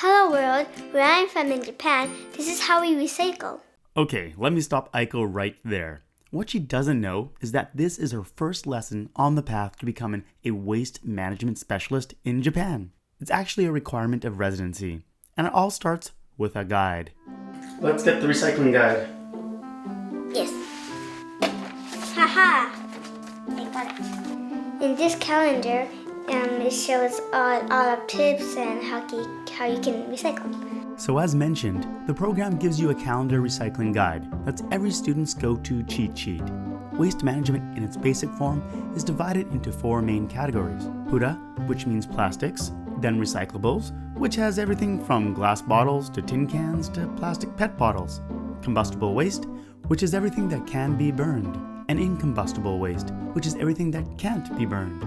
Hello world, where I'm from in Japan, this is how we recycle. Okay, let me stop Aiko right there. What she doesn't know is that this is her first lesson on the path to becoming a waste management specialist in Japan. It's actually a requirement of residency, and it all starts with a guide. Let's get the recycling guide. Yes. Haha! I got it. In this calendar, it shows all of tips and how you can recycle. So as mentioned, the program gives you a calendar recycling guide that's every student's go-to cheat sheet. Waste management in its basic form is divided into 4 main categories. Pura, which means plastics, then recyclables, which has everything from glass bottles to tin cans to plastic PET bottles. Combustible waste, which is everything that can be burned. And incombustible waste, which is everything that can't be burned.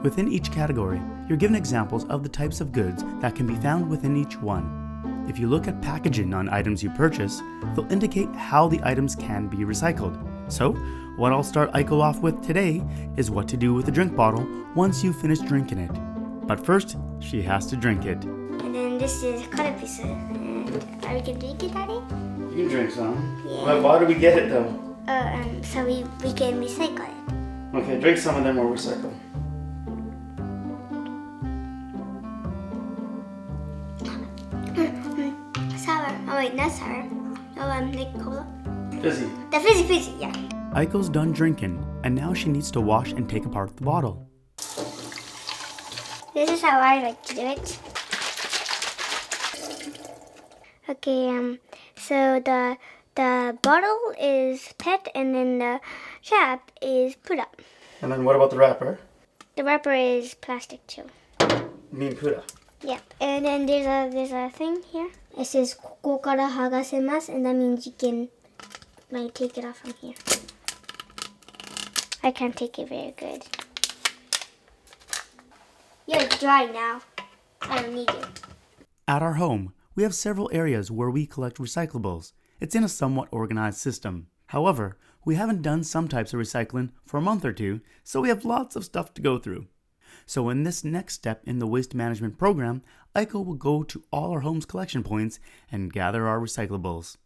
Within each category, you're given examples of the types of goods that can be found within each one. If you look at packaging on items you purchase, they'll indicate how the items can be recycled. So, what I'll start Aiko off with today is what to do with the drink bottle once you've finished drinking it. But first, she has to drink it. And then this is cut pieces. And are we gonna drink it, Daddy? You can drink some. Yeah. But why do we get it though? So we can recycle it. Okay, drink some and then we'll recycle. Sour. Oh wait, not sour. Like cola. Fizzy. The fizzy, yeah. Aiko's done drinking, and now she needs to wash and take apart the bottle. This is how I like to do it. Okay, so the bottle is PET and then the cap is Pura. And then what about the wrapper? The wrapper is plastic too. You mean Pura? Yep. And then there's a thing here. It says ここから剥がせます and that means you can like take it off from here. I can't take it very good. You're dry now. I don't need you. At our home, we have several areas where we collect recyclables. It's in a somewhat organized system. However, we haven't done some types of recycling for a month or two, so we have lots of stuff to go through. So in this next step in the waste management program, Aiko will go to all our home's collection points and gather our recyclables.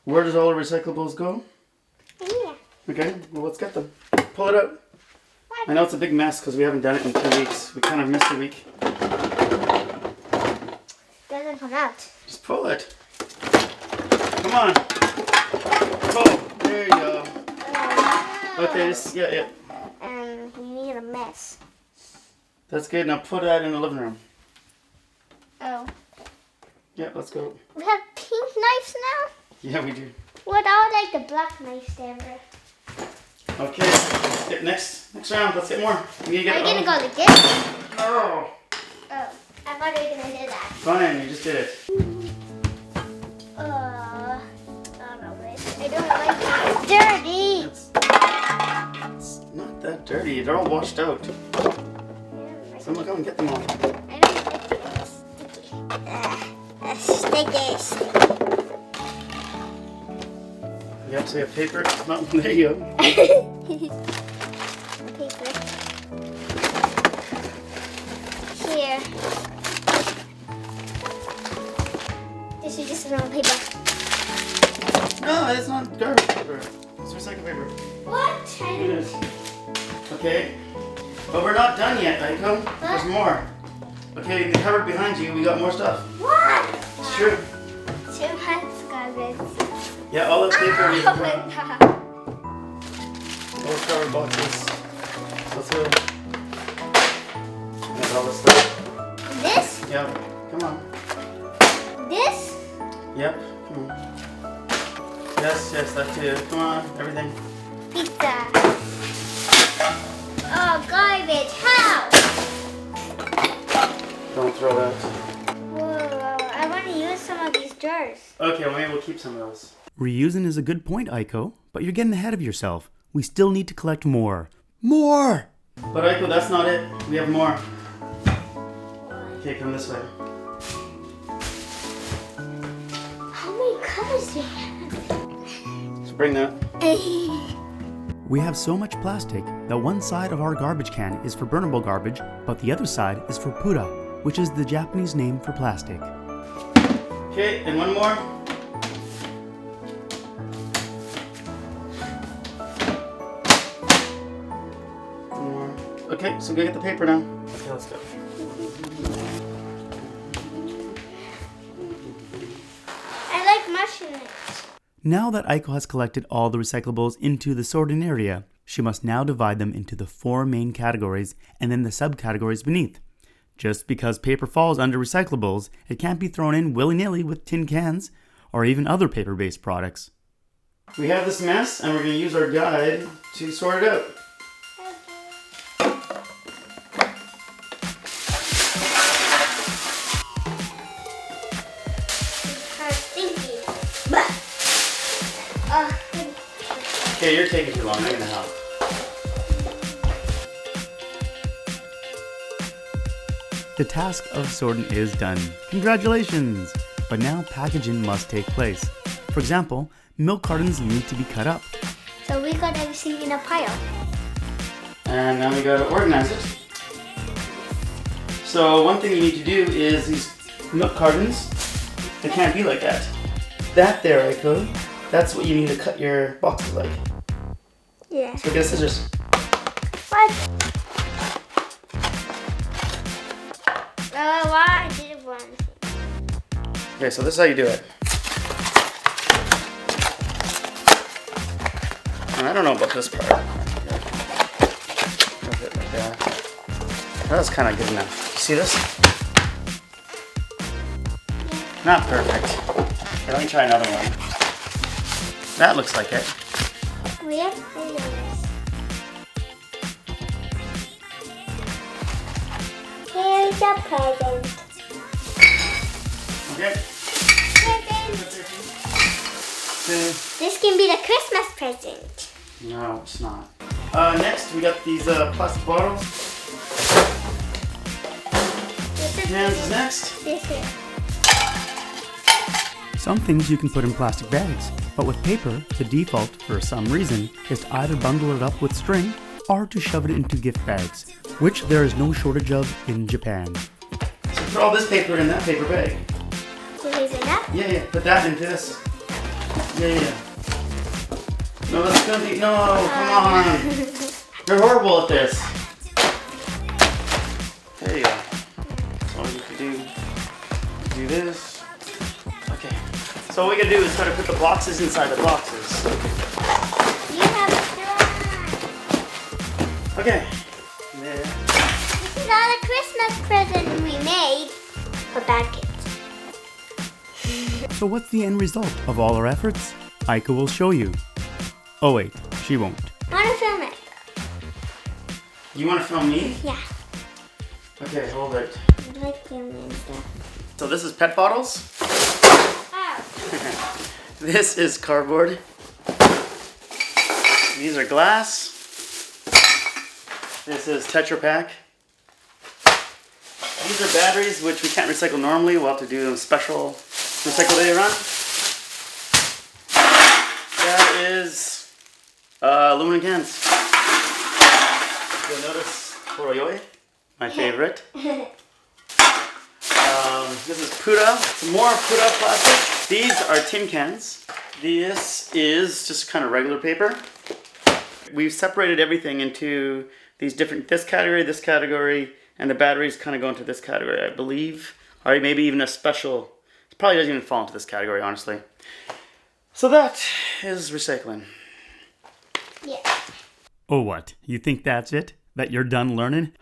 Where does all our recyclables go? Yeah. Okay, well let's get them. Pull it out. I know it's a big mess because we haven't done it in 2 weeks. We kind of missed a week. Doesn't come out. Just pull it. Come on. Pull. There you go. Okay, yeah. We need a mess. That's good. Now put that in the living room. Oh. Yeah, let's go. We have pink knives now? Yeah, we do. What I would like the black knives there. Okay, let's get next round. Let's get more. Are you gonna go like this? Oh. Oh, I thought you were gonna do that. Fine, you just did it. I don't know, babe. I don't like it. It's dirty. It's not that dirty. They're all washed out. So look, go and get them all. I don't like it. It's sticky. You have to say a paper. No, there you go. Paper. Here. This is just normal paper. No, it's not garbage paper. It's recycled paper. What? It is. Okay. But we're not done yet, Aiko. There's more. Okay, in the cupboard behind you, we got more stuff. What? It's true. Too much garbage. Yeah, all the paper we Oh my god. all the cardboard boxes. Let's go. That's all the stuff. This? Yep. Come on. This? Yep. Come on. Yes, that too. Come on, everything. Pizza. Oh, garbage. How? Don't throw that. Whoa, I want to use some of these jars. Okay, well maybe we'll keep some of those. Reusing is a good point, Aiko, but you're getting ahead of yourself. We still need to collect more. More! But Aiko, that's not it. We have more. Okay, come this way. How many colors do you have? So bring that. We have so much plastic that one side of our garbage can is for burnable garbage, but the other side is for pura, which is the Japanese name for plastic. Okay, and one more. One more. Okay, so go get the paper now. Okay, let's go. I like mushing it. Now that Aiko has collected all the recyclables into the sorting area, she must now divide them into the 4 main categories and then the subcategories beneath. Just because paper falls under recyclables, it can't be thrown in willy-nilly with tin cans or even other paper-based products. We have this mess and we're going to use our guide to sort it out. Okay, you're taking too long. I'm going to help. The task of sorting is done. Congratulations! But now packaging must take place. For example, milk cartons need to be cut up. So we got everything in a pile. And now we got to organize it. So one thing you need to do is these milk cartons, they can't be like that. That there, Aiko, that's what you need to cut your boxes like. Yeah. So get scissors. What? Why I did one. Okay, so this is how you do it. I don't know about this part. That was kind of good enough. You see this? Not perfect. Okay, let me try another one. That looks like it. Where? Here's a present. Okay. This can be the Christmas present. No, it's not. Next, we got these plastic bottles. Cans is next. This here. Some things you can put in plastic bags, but with paper, the default, for some reason, is to either bundle it up with string or to shove it into gift bags, which there is no shortage of in Japan. So put all this paper in that paper bag. So is it enough? Yeah, put that into this. Yeah. No, that's gonna be, no, come on. You're horrible at this. There you go. So all you can do this. Okay. So what we gotta do is try to put the boxes inside the boxes. You have a Okay. There. This is all the Christmas present we made for bad kids. So what's the end result of all our efforts? Aiko will show you. Oh wait, she won't. Want to film it? You want to film me? Yeah. Okay, hold it. I like filming stuff. So this is pet bottles. Oh. This is cardboard. These are glass. This is Tetra Pak. These are batteries which we can't recycle normally. We'll have to do a special recycle day run. That is aluminum cans. You'll notice Horoyoi, my favorite. This is Puda. Some more Puda plastic. These are tin cans. This is just kind of regular paper. We've separated everything into these different, this category, and the batteries kind of go into this category, I believe. Or maybe even a special, it probably doesn't even fall into this category, honestly. So that is recycling. Yeah. Oh, what? You think that's it? That you're done learning?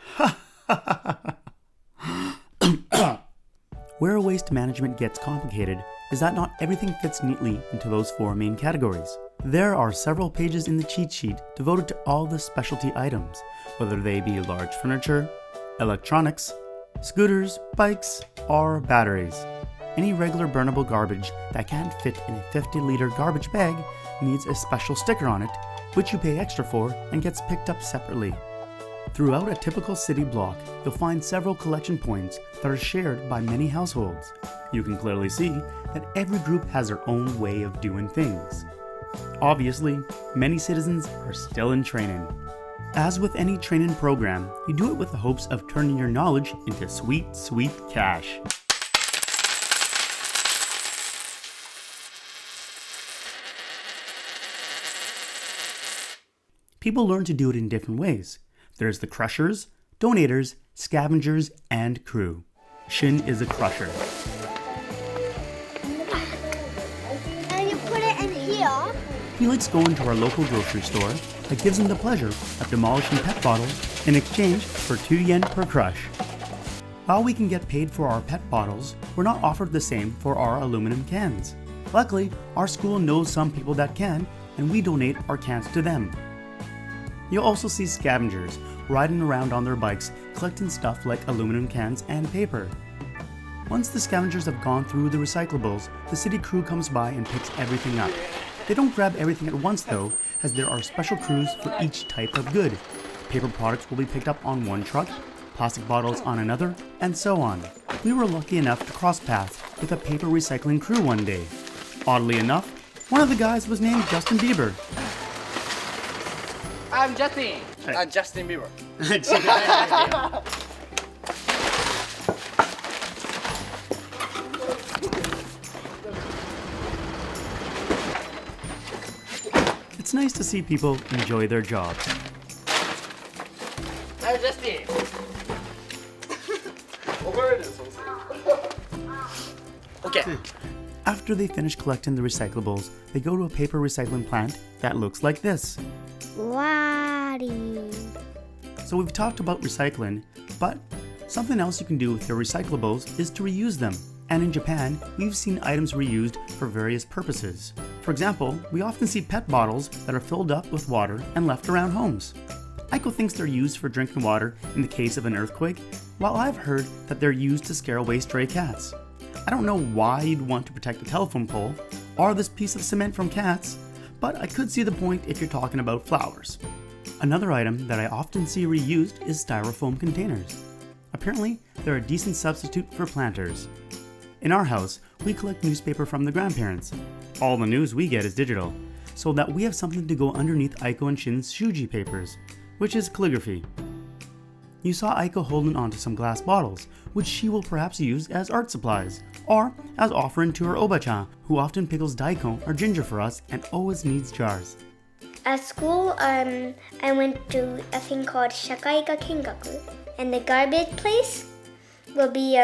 Where waste management gets complicated is that not everything fits neatly into those 4 main categories. There are several pages in the cheat sheet devoted to all the specialty items, whether they be large furniture, electronics, scooters, bikes, or batteries. Any regular burnable garbage that can't fit in a 50-liter garbage bag needs a special sticker on it, which you pay extra for and gets picked up separately. Throughout a typical city block, you'll find several collection points that are shared by many households. You can clearly see that every group has their own way of doing things. Obviously, many citizens are still in training. As with any training program, you do it with the hopes of turning your knowledge into sweet, sweet cash. People learn to do it in different ways. There's the crushers, donators, scavengers, and crew. Shin is a crusher. And you put it in here. He likes going to our local grocery store that gives him the pleasure of demolishing pet bottles in exchange for 2 yen per crush. While we can get paid for our pet bottles, we're not offered the same for our aluminum cans. Luckily, our school knows some people that can, and we donate our cans to them. You'll also see scavengers riding around on their bikes collecting stuff like aluminum cans and paper. Once the scavengers have gone through the recyclables, the city crew comes by and picks everything up. They don't grab everything at once though, as there are special crews for each type of good. Paper products will be picked up on one truck, plastic bottles on another, and so on. We were lucky enough to cross paths with a paper recycling crew one day. Oddly enough, one of the guys was named Justin Bieber. I'm Justin. I'm Justin Bieber. It's nice to see people enjoy their jobs. I'm Justin. Okay. After they finish collecting the recyclables, they go to a paper recycling plant that looks like this. Wari. So we've talked about recycling, but something else you can do with your recyclables is to reuse them. And in Japan, we've seen items reused for various purposes. For example, we often see pet bottles that are filled up with water and left around homes. Aiko thinks they're used for drinking water in the case of an earthquake, while I've heard that they're used to scare away stray cats. I don't know why you'd want to protect a telephone pole or this piece of cement from cats, but I could see the point if you're talking about flowers. Another item that I often see reused is styrofoam containers. Apparently, they're a decent substitute for planters. In our house, we collect newspaper from the grandparents. All the news we get is digital, so that we have something to go underneath Aiko and Shin's shuji papers, which is calligraphy. You saw Aiko holding onto some glass bottles, which she will perhaps use as art supplies, or as offering to her oba-chan, who often pickles daikon or ginger for us and always needs jars. At school, I went to a thing called Shakaika Kengaku, and the garbage place will be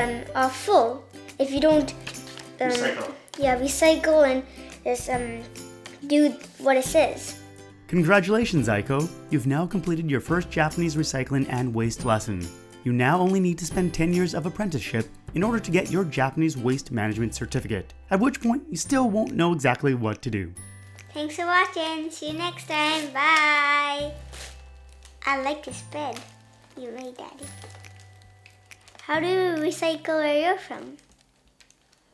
full if you don't recycle and just do what it says. Congratulations, Aiko! You've now completed your first Japanese recycling and waste lesson. You now only need to spend 10 years of apprenticeship in order to get your Japanese waste management certificate, at which point you still won't know exactly what to do. Thanks for watching. See you next time. Bye. I like this bed you made, Daddy. How do you recycle where you're from?